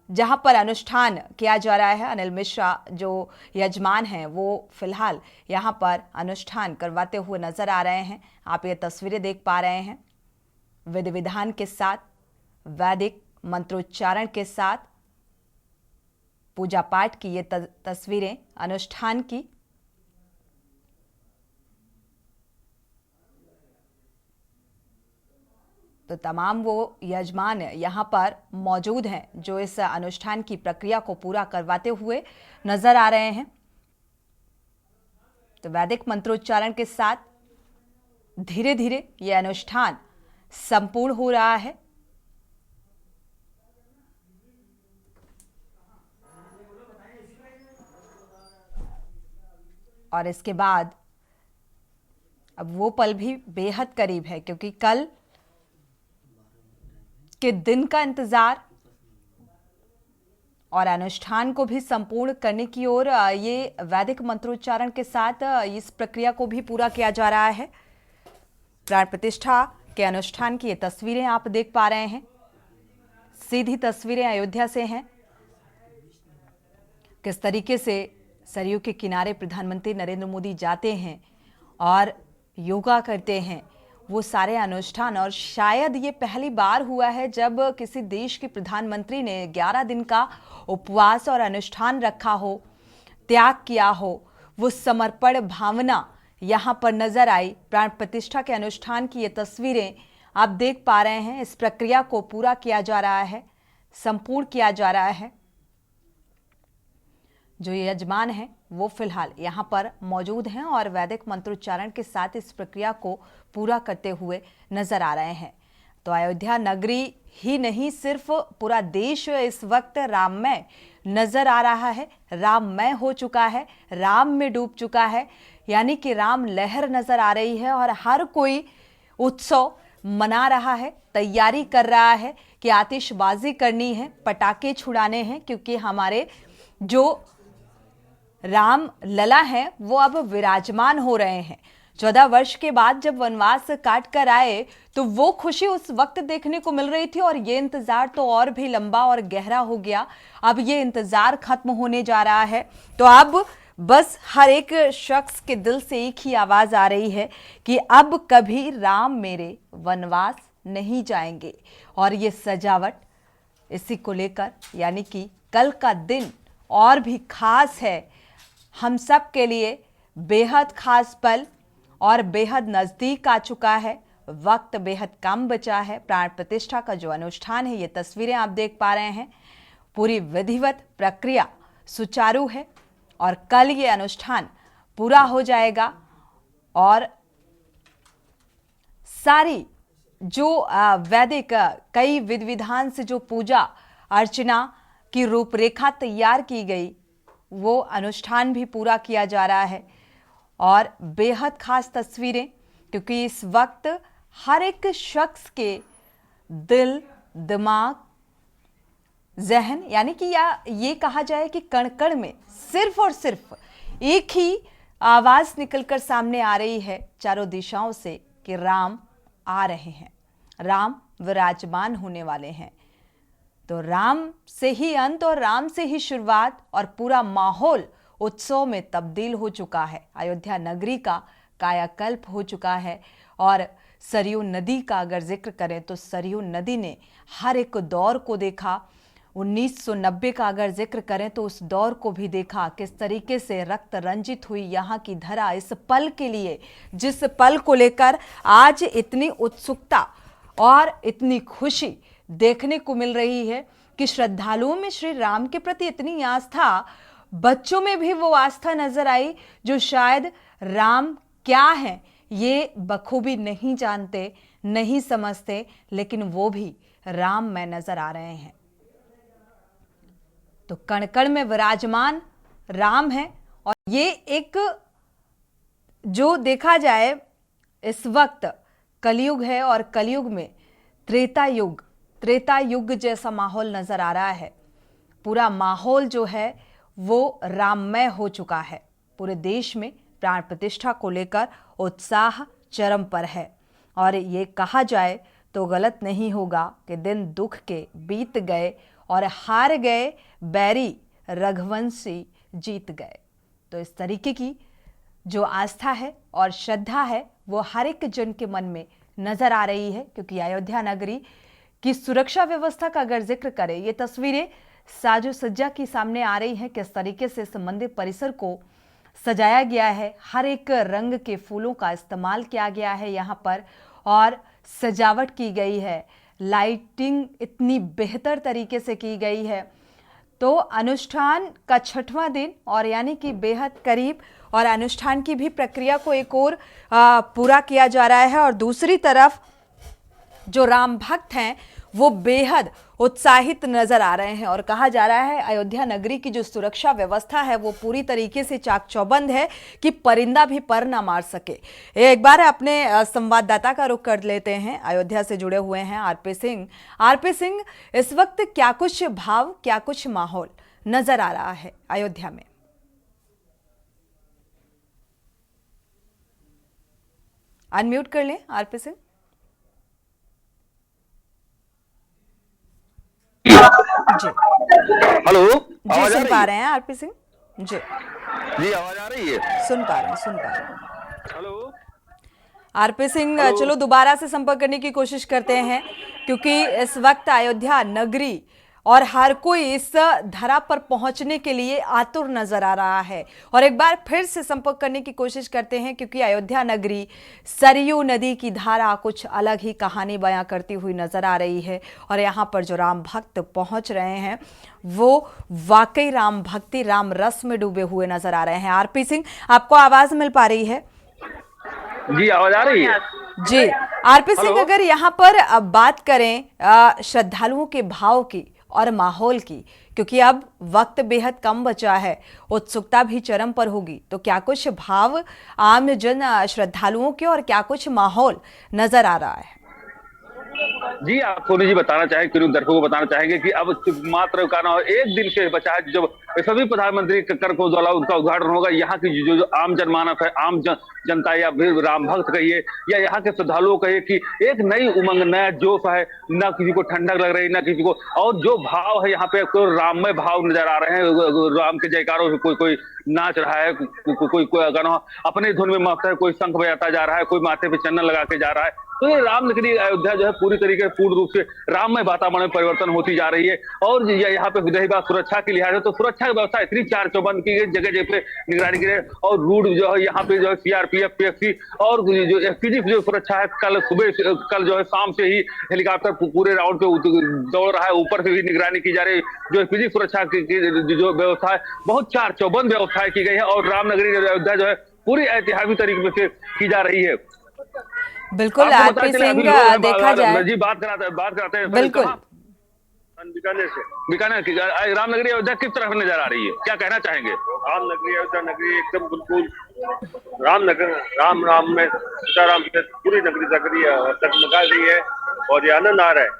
जहां पर अनुष्ठान किया जा रहा है। अनिल मिश्रा जो यजमान हैं वो फिलहाल यहां पर अनुष्ठान करवाते हुए नजर आ रहे हैं। आप ये तस्वीरें देख पा रहे हैं विधि विधान के साथ, वैदिक मंत्रोच्चारण के साथ पूजा पाठ की ये तस्वीरें अनुष्ठान की। तो तमाम वो यजमान यहाँ पर मौजूद हैं जो इस अनुष्ठान की प्रक्रिया को पूरा करवाते हुए नजर आ रहे हैं। तो वैदिक मंत्रोच्चारण के साथ धीरे धीरे ये अनुष्ठान संपूर्ण हो रहा है। और इसके बाद अब वो पल भी बेहद करीब है, क्योंकि कल के दिन का इंतजार और अनुष्ठान को भी संपूर्ण करने की ओर ये वैदिक मंत्रोच्चारण के साथ इस प्रक्रिया को भी पूरा किया जा रहा है। प्राण प्रतिष्ठा के अनुष्ठान की ये तस्वीरें आप देख पा रहे हैं, सीधी तस्वीरें अयोध्या से हैं। किस तरीके से सरयू के किनारे प्रधानमंत्री नरेंद्र मोदी जाते हैं और योगा करते हैं, वो सारे अनुष्ठान। और शायद ये पहली बार हुआ है जब किसी देश के प्रधानमंत्री ने 11 दिन का उपवास और अनुष्ठान रखा हो, त्याग किया हो। वो समर्पण भावना यहाँ पर नजर आई। प्राण प्रतिष्ठा के अनुष्ठान की ये तस्वीरें आप देख पा रहे हैं। इस प्रक्रिया को पूरा किया जा रहा है, संपूर्ण किया जा रहा है। जो यजमान हैं वो फिलहाल यहाँ पर मौजूद हैं और वैदिक मंत्रोच्चारण के साथ इस प्रक्रिया को पूरा करते हुए नजर आ रहे हैं। तो अयोध्या नगरी ही नहीं, सिर्फ पूरा देश इस वक्त राममय नजर आ रहा है, राममय हो चुका है, राम में डूब चुका है, यानी कि राम लहर नजर आ रही है और हर कोई उत्सव मना रहा है, तैयारी कर रहा है कि आतिशबाजी करनी है, पटाखे छुड़ाने हैं, क्योंकि हमारे जो राम लला हैं वो अब विराजमान हो रहे हैं। 14 वर्ष के बाद जब वनवास काट कर आए तो वो खुशी उस वक्त देखने को मिल रही थी और ये इंतजार तो और भी लंबा और गहरा हो गया। अब ये इंतजार खत्म होने जा रहा है, तो अब बस हर एक शख्स के दिल से एक ही आवाज आ रही है कि अब कभी राम मेरे वनवास नहीं जाएंगे। और ये सजावट इसी को लेकर, यानी कि कल का दिन और भी खास है, हम सब के लिए बेहद खास पल और बेहद नजदीक आ चुका है। वक्त बेहद कम बचा है। प्राण प्रतिष्ठा का जो अनुष्ठान है, ये तस्वीरें आप देख पा रहे हैं, पूरी विधिवत प्रक्रिया सुचारू है और कल ये अनुष्ठान पूरा हो जाएगा और सारी जो वैदिक कई विधि विधान से जो पूजा अर्चना की रूपरेखा तैयार की गई, वो अनुष्ठान भी पूरा किया जा रहा है। और बेहद खास तस्वीरें, क्योंकि इस वक्त हर एक शख्स के दिल, दिमाग, जहन, यानी कि या ये कहा जाए कि कण कण में सिर्फ और सिर्फ एक ही आवाज निकलकर सामने आ रही है चारों दिशाओं से कि राम आ रहे हैं, राम विराजमान होने वाले हैं। तो राम से ही अंत और राम से ही शुरुआत और पूरा माहौल उत्सव में तब्दील हो चुका है। अयोध्या नगरी का कायाकल्प हो चुका है। और सरयू नदी का अगर जिक्र करें तो सरयू नदी ने हर एक दौर को देखा। 1990 का अगर जिक्र करें तो उस दौर को भी देखा, किस तरीके से रक्त रंजित हुई यहाँ की धरा इस पल के लिए, जिस पल को लेकर आज इतनी उत्सुकता और इतनी खुशी देखने को मिल रही है कि श्रद्धालुओं में श्री राम के प्रति इतनी आस्था, बच्चों में भी वो आस्था नजर आई जो शायद राम क्या है ये बखूबी नहीं जानते, नहीं समझते, लेकिन वो भी राम में नजर आ रहे हैं। तो कण कण में विराजमान राम है। और ये एक जो देखा जाए इस वक्त कलयुग है और कलयुग में त्रेता युग जैसा माहौल नजर आ रहा है। पूरा माहौल जो है वो राममय हो चुका है। पूरे देश में प्राण प्रतिष्ठा को लेकर उत्साह चरम पर है। और ये कहा जाए तो गलत नहीं होगा कि दिन दुख के बीत गए और हार गए बैरी रघुवंशी जीत गए। तो इस तरीके की जो आस्था है और श्रद्धा है वो हर एक जन के मन में नजर आ रही है। क्योंकि अयोध्या नगरी की सुरक्षा व्यवस्था का अगर जिक्र करें, ये तस्वीरें साजो सज्जा की सामने आ रही हैं, किस तरीके से इस मंदिर परिसर को सजाया गया है। हर एक रंग के फूलों का इस्तेमाल किया गया है यहाँ पर और सजावट की गई है। लाइटिंग इतनी बेहतर तरीके से की गई है। तो अनुष्ठान का 6वां दिन और यानी कि बेहद करीब, और अनुष्ठान की भी प्रक्रिया को एक और पूरा किया जा रहा है। और दूसरी तरफ जो राम भक्त हैं वो बेहद उत्साहित नजर आ रहे हैं। और कहा जा रहा है अयोध्या नगरी की जो सुरक्षा व्यवस्था है वो पूरी तरीके से चाक चौबंद है कि परिंदा भी पर ना मार सके। एक बार अपने संवाददाता का रुख कर लेते हैं, अयोध्या से जुड़े हुए हैं आरपी सिंह। आरपी सिंह, इस वक्त क्या कुछ भाव, क्या कुछ माहौल नजर आ रहा है अयोध्या में? अनम्यूट कर लें आरपी सिंह। जी हेलो, जी सुन पा रहे हैं आरपी सिंह? जी आवाज आ रही है? सुन पा रहे हैं। हेलो आरपी सिंह, चलो दोबारा से संपर्क करने की कोशिश करते हैं क्योंकि इस वक्त अयोध्या नगरी और हर कोई इस धरा पर पहुंचने के लिए आतुर नजर आ रहा है। और एक बार फिर से संपर्क करने की कोशिश करते हैं क्योंकि अयोध्या नगरी सरयू नदी की धारा कुछ अलग ही कहानी बयां करती हुई नजर आ रही है। और यहाँ पर जो राम भक्त पहुंच रहे हैं वो वाकई राम भक्ति, राम रस में डूबे हुए नजर आ रहे हैं। आरपी सिंह, आपको आवाज मिल पा रही है? जी आवाज आ रही है। जी आरपी सिंह, अगर यहाँ पर अब बात करें श्रद्धालुओं के भाव की और माहौल की, क्योंकि अब वक्त बेहद कम बचा है, उत्सुकता भी चरम पर होगी, तो क्या कुछ भाव आम जन श्रद्धालुओं के और क्या कुछ माहौल नजर आ रहा है? जी आप सोनी जी बताना चाहेंगे, क्यों दर्शकों को बताना चाहेंगे कि अब मात्र एक दिन से बचा है जब सभी प्रधानमंत्री कर को द्वारा उनका उद्घाटन होगा। यहाँ की जो आम जनमानस है, आम जनता या फिर राम भक्त कहिए या यहाँ के श्रद्धालुओं कहिए कि एक नई उमंग, नया जोश है, ना किसी को ठंडक लग रही, ना किसी को, और जो भाव है यहाँ पे तो राममय भाव नजर आ रहे हैं। राम के जयकारों से कोई नाच रहा है, कोई अपने धुन में मस्त है, कोई शंख बजाता जा रहा है, कोई माथे पे चंदन लगा के जा रहा है। तो ये राम नगरी अयोध्या जो है पूरी तरीके से पूर्ण रूप से राममय वातावरण में परिवर्तन होती जा रही है। और यहाँ पे रही बात सुरक्षा की लिहाज है, तो सुरक्षा की व्यवस्था इतनी चार चौबंद की गई, जगह जगह पे निगरानी की गई, और रूट जो है यहाँ पे जो है सीआरपीएफ, पीएफसी और जो एसपीजी जो सुरक्षा है, कल जो है शाम से ही हेलीकॉप्टर पूरे राउंड पे दौड़ रहा है, ऊपर से भी निगरानी की जा रही है। जो एसपीजी सुरक्षा की जो व्यवस्था है, बहुत चार चौबंद व्यवस्थाएं की गई है, और रामनगरी अयोध्या जो है पूरी ऐतिहासिक तरीके से की जा रही है। बिल्कुल आरपी सिंह, देखा जाए जी बात कराते हैं बिल्कुल बीकानेर की रामनगरी अयोध्या किस तरह नजर आ रही है, क्या कहना चाहेंगे? रामनगरी अयोध्या नगरी एकदम बिल्कुल राम में सीताराम से पूरी नगरी जग रही है और जगमगा रही है, और ये आनंद आ रहा है।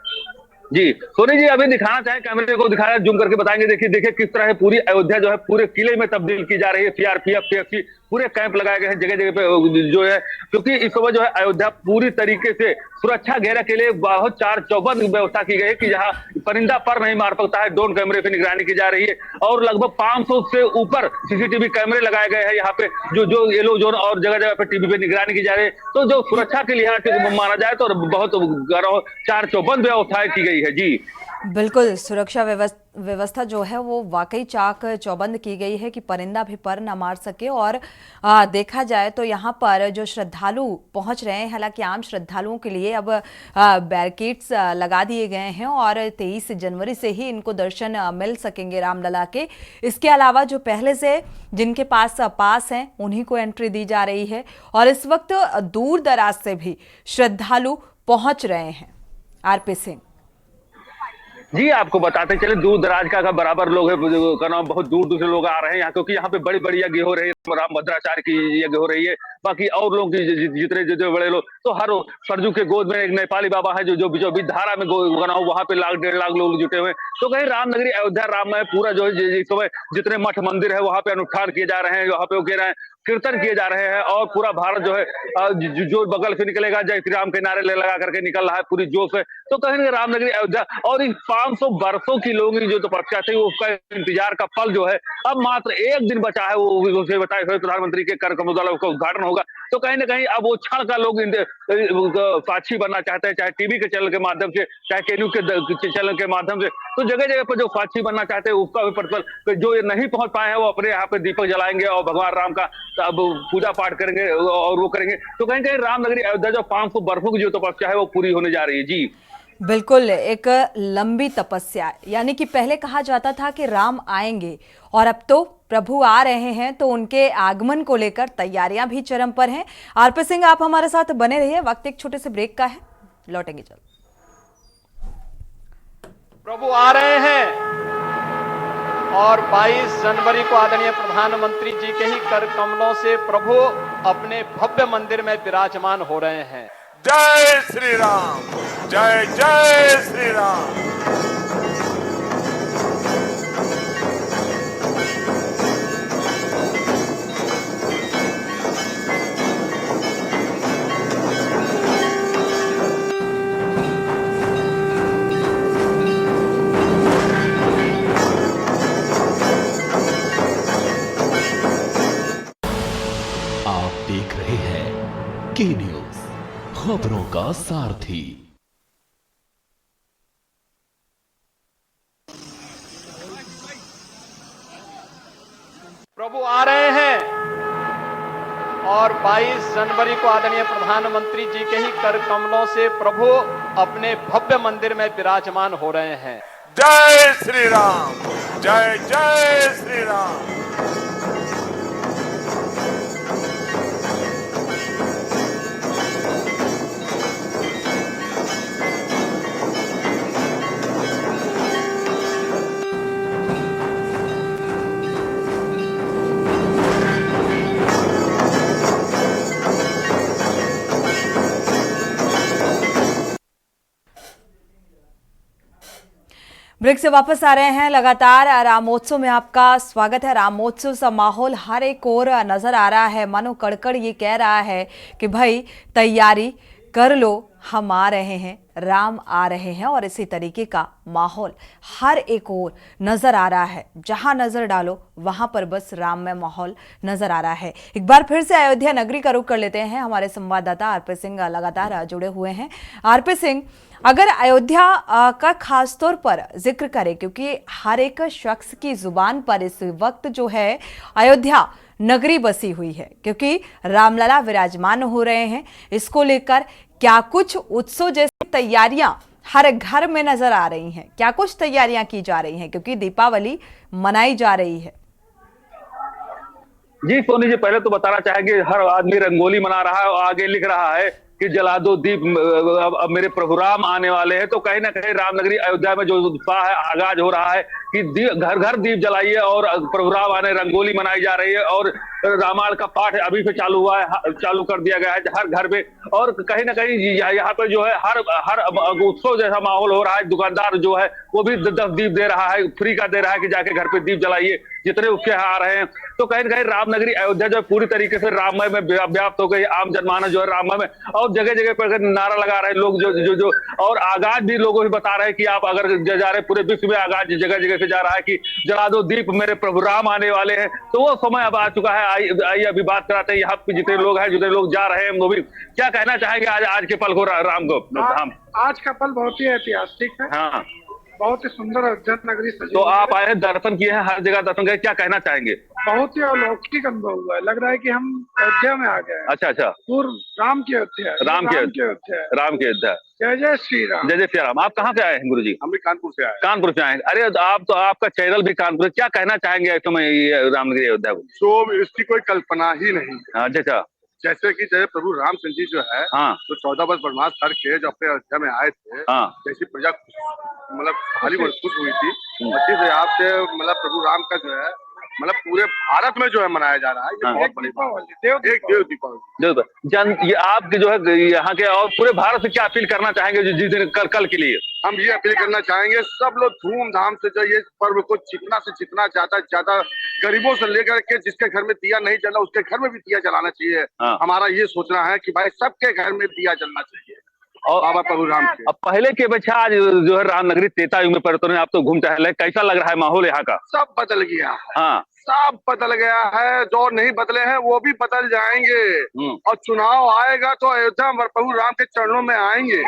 जी सोनी जी अभी दिखाना चाहे, कैमरे को दिखाया, जूम करके बताएंगे। देखिए किस तरह पूरी अयोध्या जो है पूरे किले में तब्दील की जा रही है। सीआरपीएफ, पीएफसी पूरे कैंप लगाए गए हैं जगह जगह पे जो है, क्योंकि इस समय जो है अयोध्या पूरी तरीके से सुरक्षा घेरा के लिए बहुत चार चौबंद व्यवस्था की गई है कि जहां परिंदा पर नहीं मार सकता है। ड्रोन कैमरे पे निगरानी की जा रही है, और लगभग 500 से ऊपर सीसीटीवी कैमरे लगाए गए हैं यहाँ पे, जो येलो जोन और जगह जगह पे टीवी पे निगरानी की जा रही है। तो जो सुरक्षा के लिहाज से माना जाए तो बहुत चार चौबंद व्यवस्थाएं की गई है। जी बिल्कुल, सुरक्षा व्यवस्था जो है वो वाकई चाक चौबंद की गई है कि परिंदा भी पर ना मार सके। और देखा जाए तो यहाँ पर जो श्रद्धालु पहुँच रहे हैं, हालांकि आम श्रद्धालुओं के लिए अब बैरिकेड्स लगा दिए गए हैं और 23 जनवरी से ही इनको दर्शन मिल सकेंगे रामलला के। इसके अलावा जो पहले से जिनके पास हैं उन्हीं को एंट्री दी जा रही है, और इस वक्त दूर दराज से भी श्रद्धालु पहुँच रहे हैं। आरपी सिंह जी आपको बताते चले, दूर दराज का बराबर लोग है, बहुत दूर से लोग आ रहे हैं यहाँ, क्योंकि यहाँ पे बड़ी बड़ी यज्ञ हो रही है, राम भद्राचार्य की यज्ञ हो रही है। बाकी और लोग जितने जो बड़े लोग, तो हर सरजू के गोद में एक नेपाली बाबा है जो विधारा में वहां पे 1.5 लाख लोग जुटे हुए हैं। तो कहीं रामनगरी अयोध्या राम में पूरा जो है इस समय जितने मठ मंदिर है वहां पे अनुष्ठान किए जा रहे हैं, वहां पे कह रहे हैं कीर्तन किए जा रहे हैं, और पूरा भारत जो है जो बगल से निकलेगा जय श्री राम के नारे लगा करके निकल रहा है पूरी जोश है। तो कहीं रामनगरी अयोध्या और इन 500 वर्षों की लोगों की जो तपस्या थी उसका इंतजार का फल जो है अब मात्र एक दिन बचा है, वो बताए हुए प्रधानमंत्री के कर कमल द्वारा उसका उद्घाटन होगा। तो कहीं ना कहीं अब वो क्षण का लोग साक्षी बनना चाहते हैं, चाहे टीवी के चैनल के माध्यम से, चाहे केन्यू के चैनल के माध्यम से। तो जगह जगह पर जो साक्षी बनना चाहते हैं उसका भी प्रतिफल, जो ये नहीं पहुंच पाए हैं वो अपने यहाँ पे दीपक जलाएंगे और भगवान राम का अब पूजा पाठ करेंगे और वो करेंगे। तो कहीं कहीं रामनगरी अयोध्या जो 500 वर्षों की जो तपस्या है वो पूरी होने जा रही है। जी बिल्कुल, एक लंबी तपस्या, यानी कि पहले कहा जाता था कि राम आएंगे और अब तो प्रभु आ रहे हैं, तो उनके आगमन को लेकर तैयारियां भी चरम पर हैं। आरपी सिंह आप हमारे साथ बने रहिए, वक्त एक छोटे से ब्रेक का है, लौटेंगे जल्द। प्रभु आ रहे हैं और 22 जनवरी को आदरणीय प्रधानमंत्री जी के ही कर कमलों से प्रभु अपने भव्य मंदिर में विराजमान हो रहे हैं। जय श्री राम, जय जय श्री राम। आप देख रहे हैं के न्यूज, खबरों का सारथी। प्रभु आ रहे हैं और 22 जनवरी को आदरणीय प्रधानमंत्री जी के ही कर कमलों से प्रभु अपने भव्य मंदिर में विराजमान हो रहे हैं। जय श्री राम, जय जय श्री राम। ब्रेक से वापस आ रहे हैं। लगातार रामोत्सव में आपका स्वागत है। रामोत्सव सा माहौल हर एक ओर नजर आ रहा है। मानो कड़कड़ ये कह रहा है कि भाई तैयारी कर लो, हम आ रहे हैं, राम आ रहे हैं। और इसी तरीके का माहौल हर एक ओर नजर आ रहा है। जहां नजर डालो वहां पर बस राममय माहौल नजर आ रहा है। एक बार फिर से अयोध्या नगरी का रुख कर लेते हैं। हमारे संवाददाता आरपी सिंह लगातार जुड़े हुए हैं। आरपी सिंह, अगर अयोध्या का खास तौर पर जिक्र करें, क्योंकि हर एक शख्स की जुबान पर इस वक्त जो है अयोध्या नगरी बसी हुई है, क्योंकि रामलला विराजमान हो रहे हैं। इसको लेकर क्या कुछ उत्सव जैसी तैयारियां हर घर में नजर आ रही हैं? क्या कुछ तैयारियां की जा रही हैं, क्योंकि दीपावली मनाई जा रही है? जी सोनी जी, पहले तो बताना चाहेंगे हर आदमी रंगोली मना रहा है और आगे लिख रहा है कि जला दो दीप, अब मेरे प्रभु राम आने वाले हैं। तो कहीं ना कहीं रामनगरी अयोध्या में जो उत्साह है, आगाज हो रहा है कि घर घर दीप जलाइए और प्रभु राम आने, रंगोली मनाई जा रही है। और रामायण का पाठ अभी से चालू हुआ है, चालू कर दिया गया है हर घर में। और कहीं ना कहीं यहाँ पे जो है हर उत्सव जैसा माहौल हो रहा है। दुकानदार जो है वो भी 10 दीप दे रहा है, फ्री का दे रहा है कि जाके घर पे दीप जलाइए, जितने उसके यहाँ आ रहे हैं। तो कहीं ना कहीं रामनगरी अयोध्या जो है पूरी तरीके से राममय में व्याप्त हो गई। आम जनमानस जो है राममय में, और जगह जगह पर नारा लगा रहे हैं लोग जो और आगाज भी लोगों को बता रहे हैं कि आप अगर जा रहे, पूरे विश्व में आगाज जगह जगह से जा रहा है कि जला दो दीप, मेरे प्रभु राम आने वाले हैं। तो वो समय अब आ चुका है। आइए अभी बात कराते हैं यहाँ पे जितने लोग हैं, जितने लोग जा रहे हैं, वो भी क्या कहना चाहेंगे आज के पल को राम को। आज का पल बहुत ही ऐतिहासिक है। हाँ, बहुत ही सुंदर अयोध्या नगरी सजी। तो आप आए हैं, दर्शन किए हैं, हर जगह दर्शन किए, क्या कहना चाहेंगे? बहुत ही अलौकिक अनुभव हुआ है। लग रहा है कि हम अयोध्या में आ गए हैं। अच्छा, पूर्व राम की अयोध्या, राम की अयोध्या। जय जय श्री राम। जय जय श्री राम। आप कहाँ से आए हैं गुरु जी? हम भी कानपुर से आए। कानपुर से आए। अरे आप तो, आपका चैनल भी कानपुर, क्या कहना चाहेंगे इस समय रामनगरी अयोध्या को? तो इसकी कोई कल्पना ही नहीं। अच्छा, जैसे कि प्रभु रामचंद्र जी जो है, हाँ, तो 14 वर्ष वनवास करके जो अपने अयोध्या में आए थे, हाँ, जैसी प्रजा मतलब खाली खुश हुई थी, उसी से आपसे मतलब प्रभु राम का जो है मतलब पूरे भारत में जो है मनाया जा रहा है। ये बहुत बड़ी देव दीपावली। ये आपके जो है यहाँ के और पूरे भारत से क्या अपील करना चाहेंगे जिस दिन कल के लिए? हम ये अपील करना चाहेंगे, सब लोग धूमधाम से जो ये पर्व को जितना से जितना ज्यादा गरीबों से लेकर के जिसके घर में दिया नहीं जला उसके घर में भी दिया जलाना चाहिए। हमारा ये सोचना है कि भाई सबके घर में दिया जलना चाहिए। और बाबा प्रभु राम के अब पहले के बच्चा आज जो है रामनगरी त्रेतायुग में परिवर्तन है। आप तो घूम टहले, कैसा लग रहा है माहौल यहाँ का? सब बदल गया है। हाँ, सब बदल गया है। जो नहीं बदले हैं वो भी बदल जाएंगे। और चुनाव आएगा तो अयोध्या प्रभु राम के चरणों में आएंगे।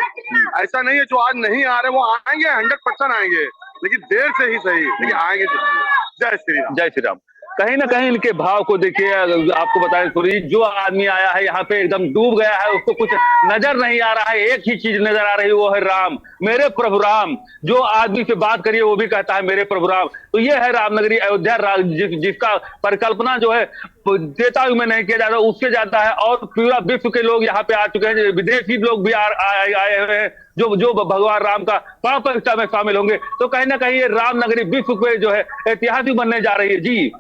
ऐसा नहीं है जो आज नहीं आ रहे वो आएंगे, 100% आएंगे, लेकिन देर से ही सही, लेकिन आएंगे। जय श्री राम। जय श्री राम। कहीं ना कहीं इनके भाव को देखिए। आपको बताएं सूरी, जो आदमी आया है यहाँ पे एकदम डूब गया है, उसको कुछ नजर नहीं आ रहा है। एक ही चीज नजर आ रही है, वो है राम, मेरे प्रभु राम। जो आदमी से बात करिए वो भी कहता है मेरे प्रभु राम। तो ये है रामनगरी अयोध्या, जिसका परिकल्पना जो है त्रेतायुग में नहीं किया जाता, उससे जाता है। और पूरा विश्व के लोग यहाँ पे आ चुके हैं, विदेशी लोग भी आए हुए हैं जो भगवान राम का प्राण प्रतिष्ठा में शामिल होंगे। तो कहीं ना कहीं ये रामनगरी विश्व पे जो है ऐतिहासिक बनने जा रही है। जी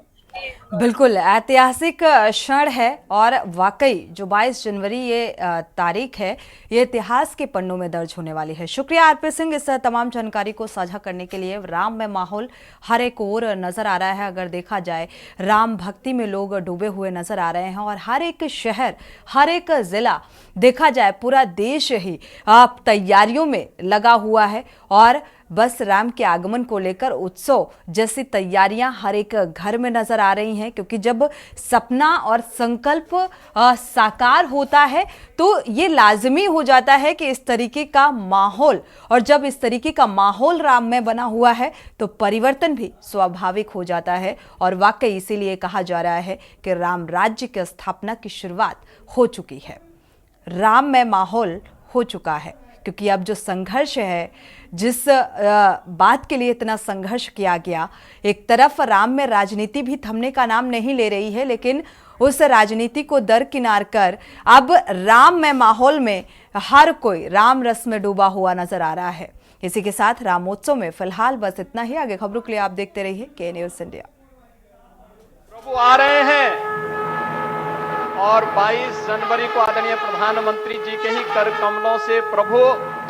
बिल्कुल ऐतिहासिक क्षण है। और वाकई जो 22 जनवरी ये तारीख है, ये इतिहास के पन्नों में दर्ज होने वाली है। शुक्रिया आरपी सिंह इस तमाम जानकारी को साझा करने के लिए। राम में माहौल हर एक ओर नजर आ रहा है। अगर देखा जाए, राम भक्ति में लोग डूबे हुए नजर आ रहे हैं। और हर एक शहर, हर एक जिला, देखा जाए पूरा देश ही तैयारियों में लगा हुआ है। और बस राम के आगमन को लेकर उत्सव जैसी तैयारियां हर एक घर में नजर आ रही हैं, क्योंकि जब सपना और संकल्प साकार होता है तो ये लाजमी हो जाता है कि इस तरीके का माहौल, और जब इस तरीके का माहौल राम में बना हुआ है तो परिवर्तन भी स्वाभाविक हो जाता है। और वाकई इसीलिए कहा जा रहा है कि राम राज्य की स्थापना की शुरुआत हो चुकी है, राम में माहौल हो चुका है। क्योंकि अब जो संघर्ष है, जिस बात के लिए इतना संघर्ष किया गया, एक तरफ राम में राजनीति भी थमने का नाम नहीं ले रही है, लेकिन उस राजनीति को दरकिनार कर अब राम में माहौल में हर कोई राम रस में डूबा हुआ नजर आ रहा है। इसी के साथ रामोत्सव में फिलहाल बस इतना ही। आगे खबरों के लिए आप देखते रहिए के न्यूज़ इंडिया। प्रभु आ रहे हैं और 22 जनवरी को आदरणीय प्रधानमंत्री जी के ही कर कमलों से प्रभु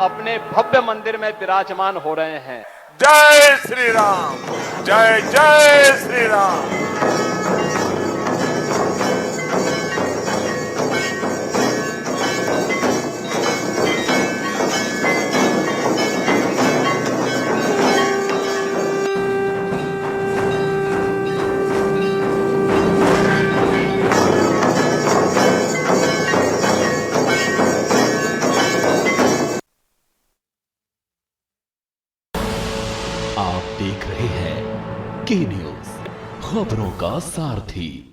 अपने भव्य मंदिर में विराजमान हो रहे हैं। जय श्री राम, जय जय श्री राम। आप देख रहे हैं के न्यूज, खबरों का सारथी।